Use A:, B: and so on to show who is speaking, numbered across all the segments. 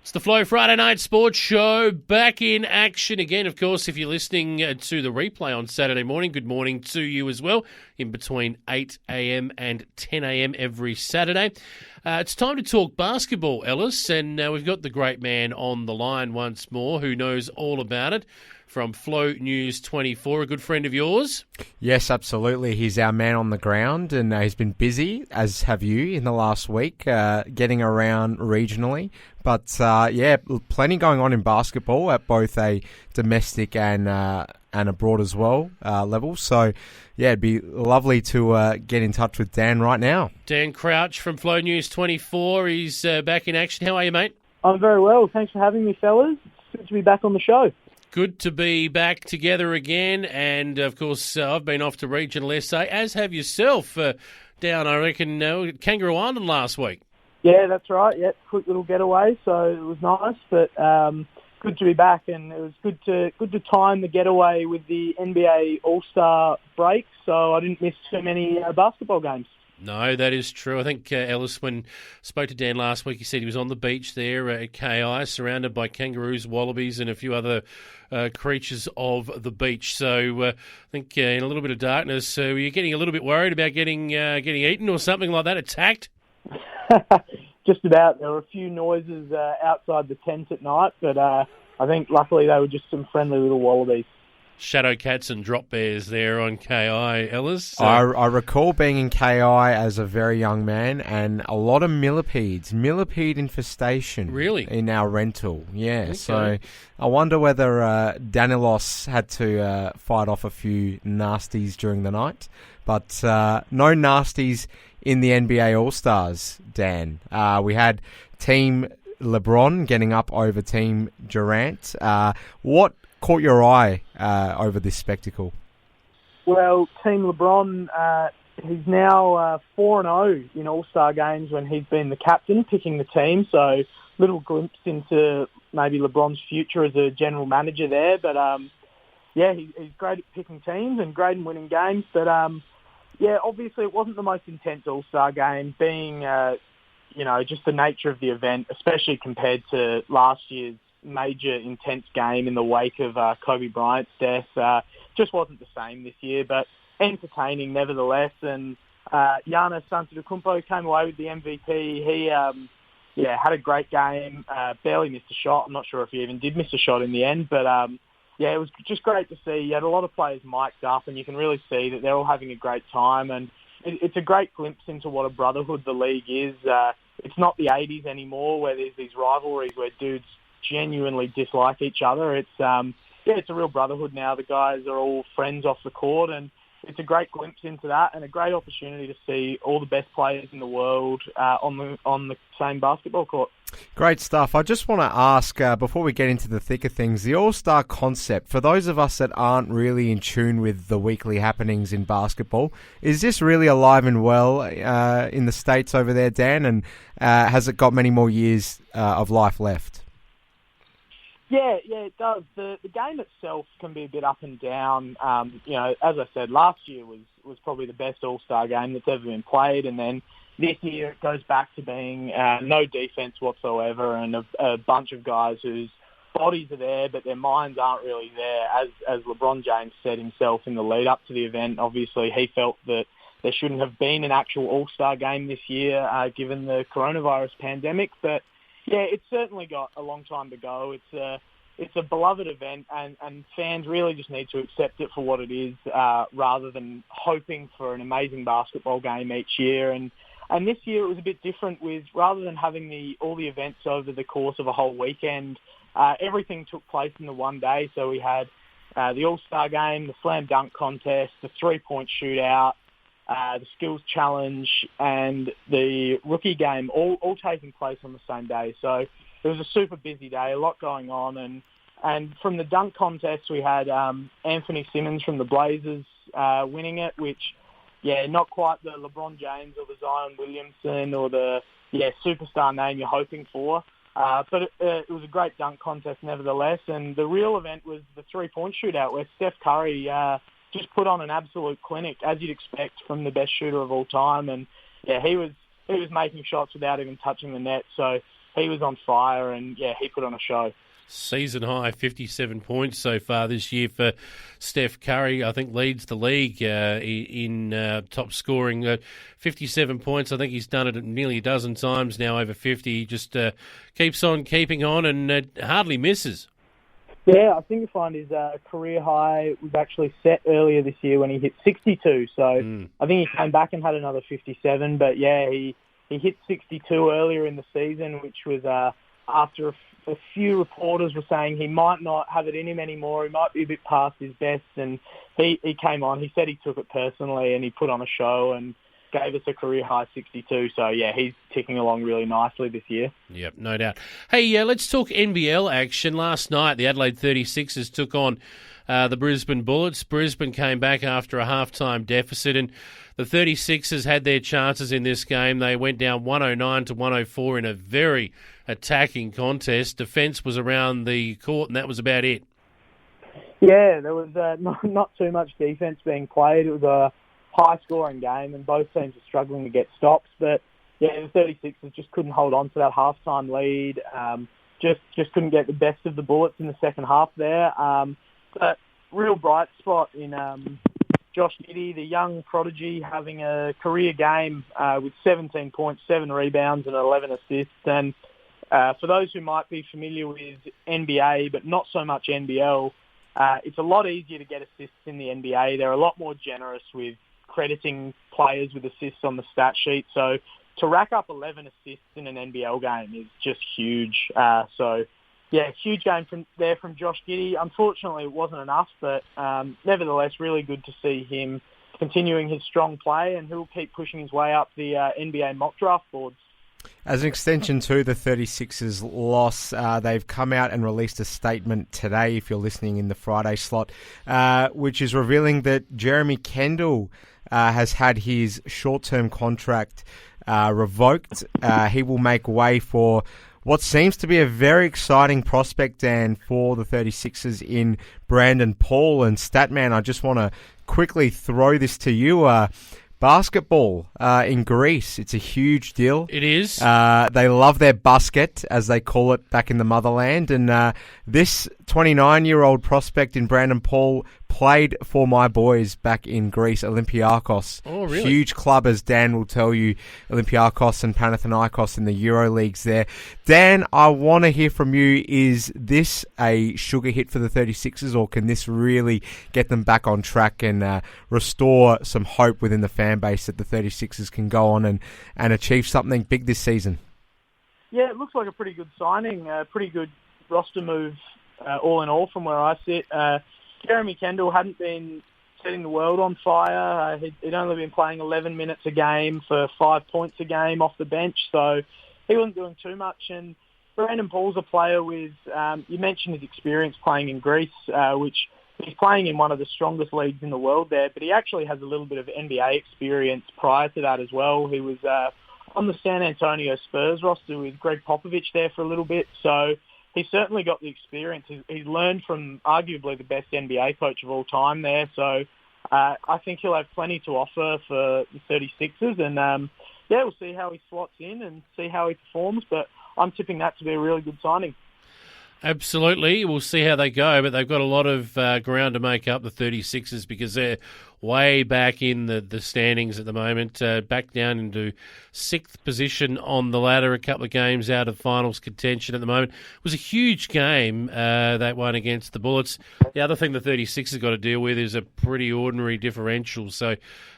A: It's the Flow Friday Night Sports Show back in action again. Of course, if you're listening to the replay on Saturday morning, good morning to you as well, in between 8 a.m. and 10 a.m. every Saturday. It's time to talk basketball, Ellis, and we've got the great man on the line once more who knows all about it from Flow News 24, a good friend of yours.
B: Yes, absolutely. He's our man on the ground, and he's been busy, as have you, in the last week, getting around regionally. But, plenty going on in basketball at both a domestic and abroad as well level. So, it'd be lovely to get in touch with Dan right now.
A: Dan Crouch from Flow News 24. He's back in action. How are you, mate?
C: I'm very well. Thanks for having me, fellas. It's good to be back on the show.
A: Good to be back together again, and of course I've been off to regional SA, as have yourself, down, I reckon, Kangaroo Island last week.
C: Yeah, that's right. Yeah, quick little getaway, so it was nice, but good to be back, and it was good to time the getaway with the NBA All-Star break, so I didn't miss too many basketball games.
A: No, that is true. I think Ellis, when spoke to Dan last week, he said he was on the beach there at KI, surrounded by kangaroos, wallabies, and a few other creatures of the beach. So I think in a little bit of darkness, were you getting a little bit worried about getting eaten or something like that, attacked?
C: Just about. There were a few noises outside the tent at night, but I think luckily they were just some friendly little wallabies.
A: Shadow cats and drop bears there on KI, Ellis. So.
B: I recall being in KI as a very young man, and a lot of millipede infestation.
A: Really?
B: In our rental, yeah.
A: Okay.
B: So I wonder whether Danilos had to fight off a few nasties during the night, but no nasties in the NBA All-Stars, Dan. We had Team LeBron getting up over Team Durant. What caught your eye over this spectacle?
C: Well, Team LeBron, he's now 4-0 in All-Star games when he's been the captain, picking the team. So little glimpse into maybe LeBron's future as a general manager there. But, he's great at picking teams and great in winning games. But, obviously it wasn't the most intense All-Star game, being, just the nature of the event, especially compared to last year's major intense game in the wake of Kobe Bryant's death. Just wasn't the same this year, but entertaining nevertheless. And Giannis Antetokounmpo came away with the MVP. He had a great game, barely missed a shot. I'm not sure if he even did miss a shot in the end, but it was just great to see. You had a lot of players mic'd up, and you can really see that they're all having a great time, and it's a great glimpse into what a brotherhood the league is. It's not the 80s anymore where there's these rivalries where dudes genuinely dislike each other. It's a real brotherhood now. The guys are all friends off the court, and it's a great glimpse into that and a great opportunity to see all the best players in the world on the same basketball court.
B: Great stuff. I just want to ask, before we get into the thick of things, the All-Star concept, for those of us that aren't really in tune with the weekly happenings in basketball, is this really alive and well in the States over there, Dan? And has it got many more years of life left?
C: Yeah, it does. The game itself can be a bit up and down. As I said, last year was probably the best All-Star game that's ever been played, and then this year it goes back to being no defense whatsoever, and a bunch of guys whose bodies are there, but their minds aren't really there. As LeBron James said himself in the lead up to the event, obviously he felt that there shouldn't have been an actual All-Star game this year given the coronavirus pandemic, but yeah, it's certainly got a long time to go. It's a beloved event, and fans really just need to accept it for what it is, rather than hoping for an amazing basketball game each year. And this year it was a bit different, with rather than having all the events over the course of a whole weekend, everything took place in the one day. So we had the All-Star game, the slam dunk contest, the three-point shootout, the skills challenge, and the rookie game, all taking place on the same day. So it was a super busy day, a lot going on. And from the dunk contest, we had Anthony Simmons from the Blazers winning it, which, not quite the LeBron James or the Zion Williamson or the superstar name you're hoping for. But it was a great dunk contest nevertheless. And the real event was the three-point shootout, where Steph Curry just put on an absolute clinic, as you'd expect from the best shooter of all time. And he was making shots without even touching the net. So he was on fire, and yeah, he put on a show.
A: Season high 57 points so far this year for Steph Curry. I think leads the league in top scoring. 57 points. I think he's done it nearly a dozen times now, over 50. He just keeps on keeping on and hardly misses.
C: Yeah, I think you find his career high was actually set earlier this year when he hit 62. So I think he came back and had another 57. But yeah, he hit 62 earlier in the season, which was after a few reporters were saying he might not have it in him anymore. He might be a bit past his best. And he came on. He said he took it personally and he put on a show and gave us a career high 62. So, yeah, he's ticking along really nicely this year.
A: Yep, no doubt. Hey, let's talk NBL action. Last night, the Adelaide 36ers took on the Brisbane Bullets. Brisbane came back after a halftime deficit, and the 36ers had their chances in this game. They went down 109 to 104 in a very attacking contest. Defence was around the court, and that was about it.
C: Yeah, there was not too much defence being played. It was a high-scoring game, and both teams were struggling to get stops. But, yeah, the 36ers just couldn't hold on to that halftime lead. Just couldn't get the best of the Bullets in the second half there. But real bright spot in Josh Giddey, the young prodigy, having a career game with 17 points, 7 rebounds and 11 assists. And for those who might be familiar with NBA but not so much NBL, it's a lot easier to get assists in the NBA. They're a lot more generous with crediting players with assists on the stat sheet. So to rack up 11 assists in an NBL game is just huge. Yeah, huge game from Josh Giddey. Unfortunately, it wasn't enough, but nevertheless, really good to see him continuing his strong play, and he'll keep pushing his way up the NBA mock draft boards.
B: As an extension to the 36ers loss, they've come out and released a statement today, if you're listening in the Friday slot, which is revealing that Jeremy Kendall has had his short-term contract revoked. He will make way for what seems to be a very exciting prospect, Dan, for the 36ers in Brandon Paul. And Statman, I just want to quickly throw this to you. Basketball in Greece, it's a huge deal.
A: It is.
B: They love their basket, as they call it back in the motherland. And this 29-year-old prospect in Brandon Paul played for my boys back in Greece, Olympiakos.
A: Oh, really?
B: Huge club, as Dan will tell you, Olympiakos and Panathinaikos in the Euro Leagues there. Dan, I want to hear from you. Is this a sugar hit for the 36ers, or can this really get them back on track and restore some hope within the fan base that the 36ers can go on and achieve something big this season?
C: Yeah, it looks like a pretty good signing, a pretty good roster move all in all from where I sit. Jeremy Kendall hadn't been setting the world on fire. He'd only been playing 11 minutes a game for 5 points a game off the bench, so he wasn't doing too much. And Brandon Paul's a player with, you mentioned his experience playing in Greece, which he's playing in one of the strongest leagues in the world there, but he actually has a little bit of NBA experience prior to that as well. He was on the San Antonio Spurs roster with Greg Popovich there for a little bit, so he's certainly got the experience. He's learned from arguably the best NBA coach of all time there. So I think he'll have plenty to offer for the 36ers. And, yeah, we'll see how he slots in and see how he performs. But I'm tipping that to be a really good signing.
A: Absolutely. We'll see how they go, but they've got a lot of ground to make up, the 36ers, because they're way back in the standings at the moment, back down into 6th position on the ladder, a couple of games out of finals contention at the moment. It was a huge game, that one against the Bullets. The other thing the 36ers got to deal with is a pretty ordinary differential, so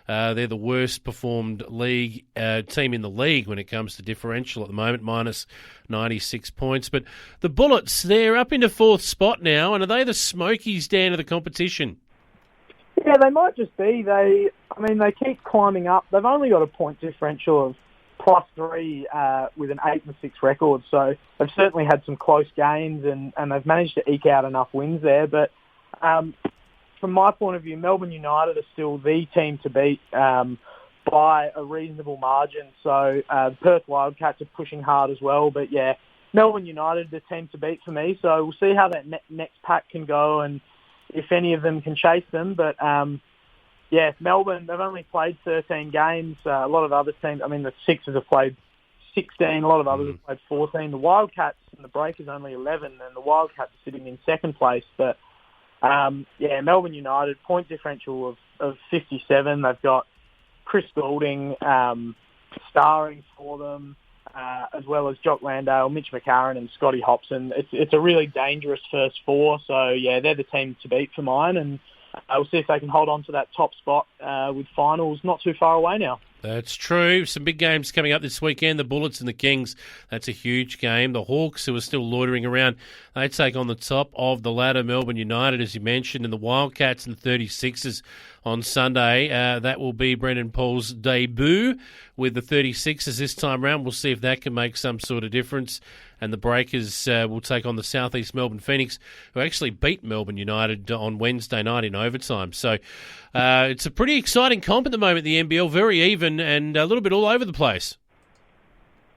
A: they're the worst performed team in the league when it comes to differential at the moment, minus 96 points. But the Bullets, they're up into 4th spot now, and are they the Smokies, Dan, of the competition?
C: Yeah, they might just be. They keep climbing up. They've only got a point differential of +3 with an 8-6 record, so they've certainly had some close games and they've managed to eke out enough wins there. But from my point of view, Melbourne United are still the team to beat by a reasonable margin. So Perth Wildcats are pushing hard as well. But yeah, Melbourne United, the team to beat for me. So we'll see how that next pack can go and if any of them can chase them. But yeah, Melbourne, they've only played 13 games. A lot of other teams, the Sixers have played 16. A lot of others have played 14. The Wildcats and the Breakers only 11, and the Wildcats are sitting in second place. But, Melbourne United, point differential of 57. They've got Chris Goulding starring for them, as well as Jock Landale, Mitch McCarron and Scotty Hobson. It's a really dangerous first four. So, yeah, they're the team to beat for mine. And we'll see if they can hold on to that top spot with finals not too far away now.
A: That's true. Some big games coming up this weekend. The Bullets and the Kings. That's a huge game. The Hawks, who are still loitering around, they take on the top of the ladder, Melbourne United, as you mentioned, and the Wildcats and the 36ers on Sunday. That will be Brendan Paul's debut with the 36ers this time round. We'll see if that can make some sort of difference. And the Breakers will take on the South East Melbourne Phoenix, who actually beat Melbourne United on Wednesday night in overtime. So it's a pretty exciting comp at the moment, the NBL, very even and a little bit all over the place.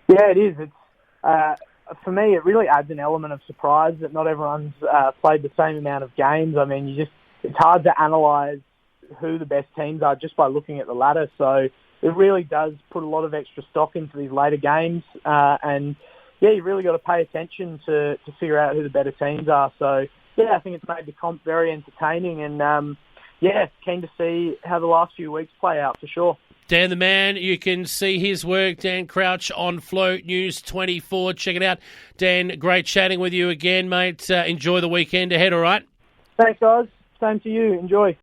C: Yeah, it is. It's for me, it really adds an element of surprise that not everyone's played the same amount of games. I mean, it's hard to analyse who the best teams are just by looking at the ladder. So it really does put a lot of extra stock into these later games and yeah, you really got to pay attention to figure out who the better teams are. So, yeah, I think it's made the comp very entertaining and, keen to see how the last few weeks play out for sure.
A: Dan the Man, you can see his work, Dan Crouch, on Float News 24. Check it out. Dan, great chatting with you again, mate. Enjoy the weekend ahead, all right?
C: Thanks, guys. Same to you. Enjoy.